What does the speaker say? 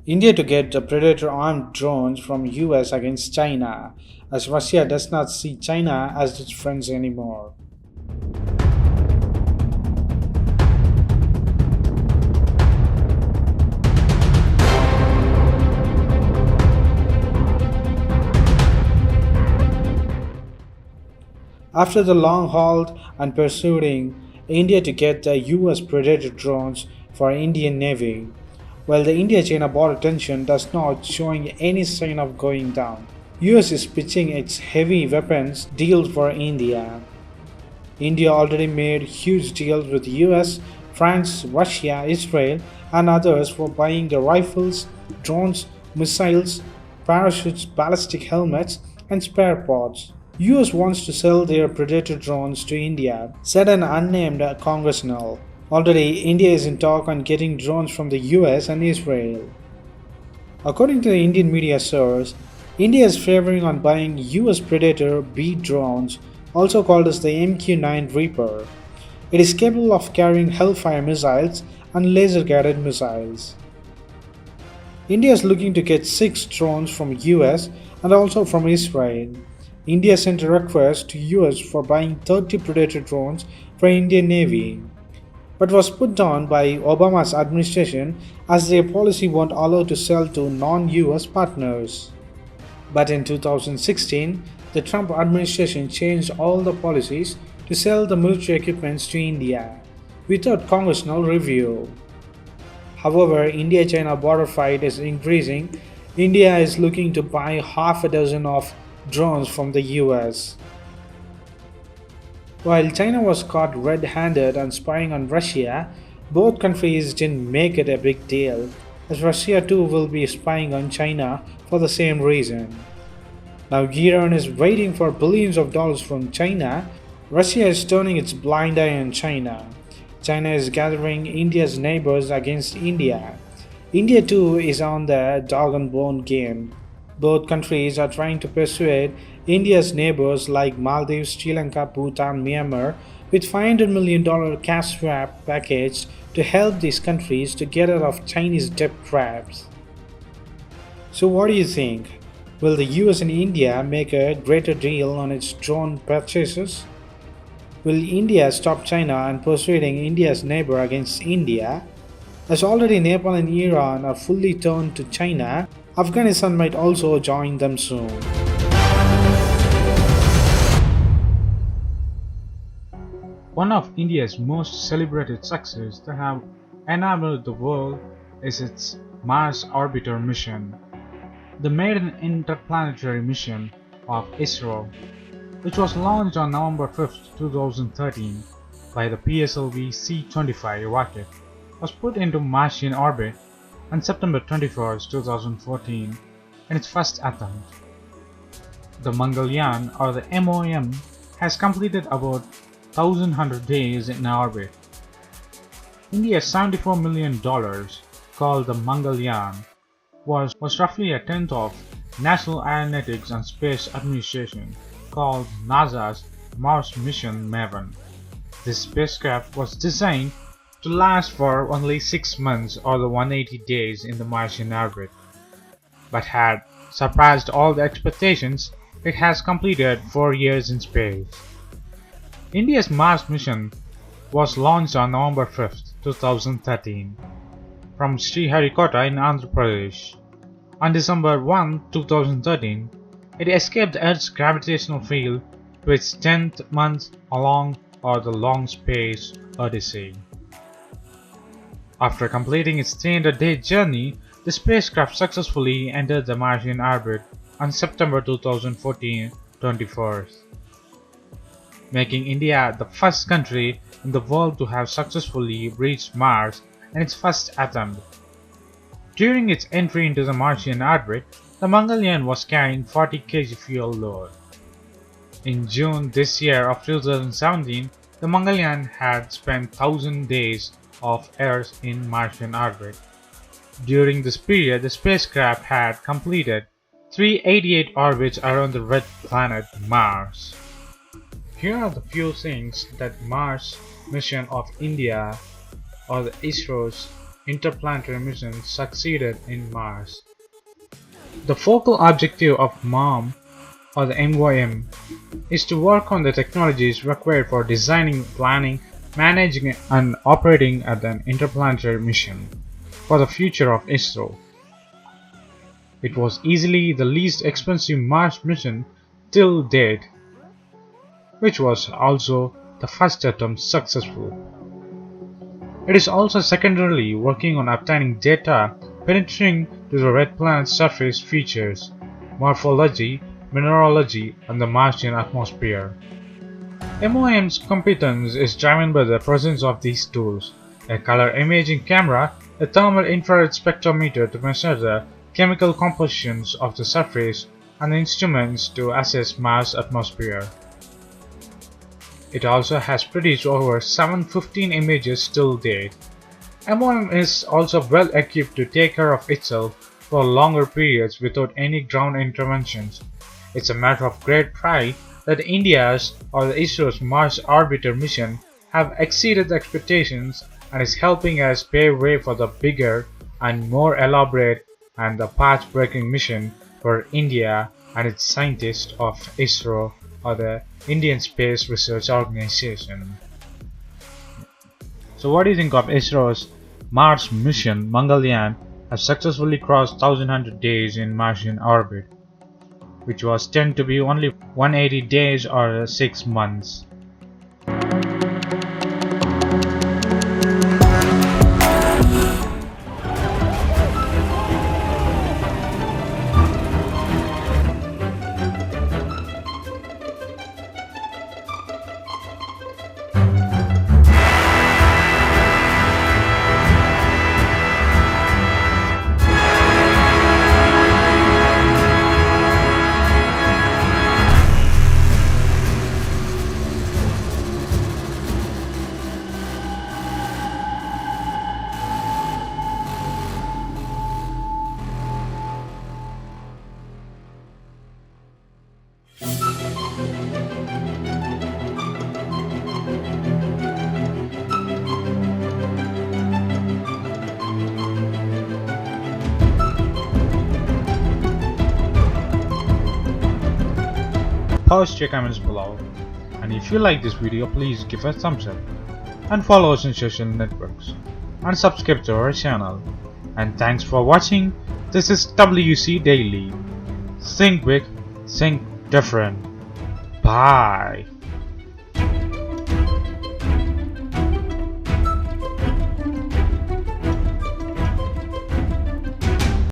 India to get the Predator armed drones from US against China, as Russia does not see China as its friends anymore. After the long halt and pursuing India to get the US Predator drones for Indian Navy, while the India-China border tension does not showing any sign of going down. US is pitching its heavy weapons deals for India. India already made huge deals with US, France, Russia, Israel and others for buying the rifles, drones, missiles, parachutes, ballistic helmets and spare parts. US wants to sell their Predator drones to India, said an unnamed congressional. Already, India is in talk on getting drones from the US and Israel. According to the Indian media source, India is favoring on buying US Predator B drones, also called as the MQ-9 Reaper. It is capable of carrying Hellfire missiles and laser-guided missiles. India is looking to get 6 drones from US and also from Israel. India sent a request to US for buying 30 Predator drones for Indian Navy, but was put down by Obama's administration as their policy won't allow to sell to non-US partners. But in 2016, the Trump administration changed all the policies to sell the military equipments to India without congressional review. However, India-China border fight is increasing. India is looking to buy half a dozen of drones from the US. While China was caught red-handed and spying on Russia, both countries didn't make it a big deal, as Russia too will be spying on China for the same reason. Now Iran is waiting for billions of dollars from China. Russia is turning its blind eye on China. China is gathering India's neighbors against India. India too is on the dog and bone game. Both countries are trying to persuade India's neighbors like Maldives, Sri Lanka, Bhutan, Myanmar with $500 million cash swap package to help these countries to get out of Chinese debt traps. So what do you think? Will the US and India make a greater deal on its drone purchases? Will India stop China and persuading India's neighbor against India? As already Nepal and Iran are fully turned to China, Afghanistan might also join them soon. One of India's most celebrated successes that have enamored the world is its Mars Orbiter mission, the maiden interplanetary mission of ISRO, which was launched on November 5, 2013 by the PSLV C-25 rocket, was put into Martian orbit on September 21, 2014 in its first attempt. The Mangalyaan, or the MOM, has completed about 1,100 days in orbit. India's $74 million, called the Mangalyaan, was roughly a tenth of National Aeronautics and Space Administration, called NASA's Mars mission Maven. This spacecraft was designed to last for only 6 months or the 180 days in the Martian orbit, but had surpassed all the expectations. It has completed 4 years in space. India's Mars mission was launched on November 5, 2013 from Sriharikota in Andhra Pradesh. On December 1, 2013, it escaped the Earth's gravitational field to its 10th month along or the long space odyssey. After completing its 300-day journey, the spacecraft successfully entered the Martian orbit on September 2014 21st, making India the first country in the world to have successfully reached Mars in its first attempt. During its entry into the Martian orbit, the Mangalyaan was carrying 40 kg fuel load. In June this year of 2017, the Mangalyaan had spent 1,000 days of Earth in Martian orbit. During this period, the spacecraft had completed 388 orbits around the red planet Mars. Here are the few things that Mars mission of India or the ISRO's interplanetary mission succeeded in Mars. The focal objective of MOM, or the MOM, is to work on the technologies required for designing, planning, managing and operating an interplanetary mission for the future of ISRO. It was easily the least expensive Mars mission till date, which was also the first attempt successful. It is also secondarily working on obtaining data penetrating to the red planet's surface features, morphology, mineralogy, and the Martian atmosphere. MOM's competence is driven by the presence of these tools: a color imaging camera, a thermal infrared spectrometer to measure the chemical compositions of the surface, and instruments to assess Mars' atmosphere. It also has produced over 715 images till date. MOM is also well equipped to take care of itself for longer periods without any ground interventions. It's a matter of great pride that India's or the ISRO's Mars orbiter mission have exceeded expectations and is helping us pave way for the bigger and more elaborate and the path-breaking mission for India and its scientists of ISRO, or the Indian Space Research Organization. So what do you think of ISRO's Mars mission? Mangalyaan has successfully crossed 1100 days in Martian orbit, which was tend to be only 180 days or 6 months. Post your comments below, and if you like this video, please give a thumbs up and follow us on social networks and subscribe to our channel. And thanks for watching. This is WC Daily. Think big, think different. Bye.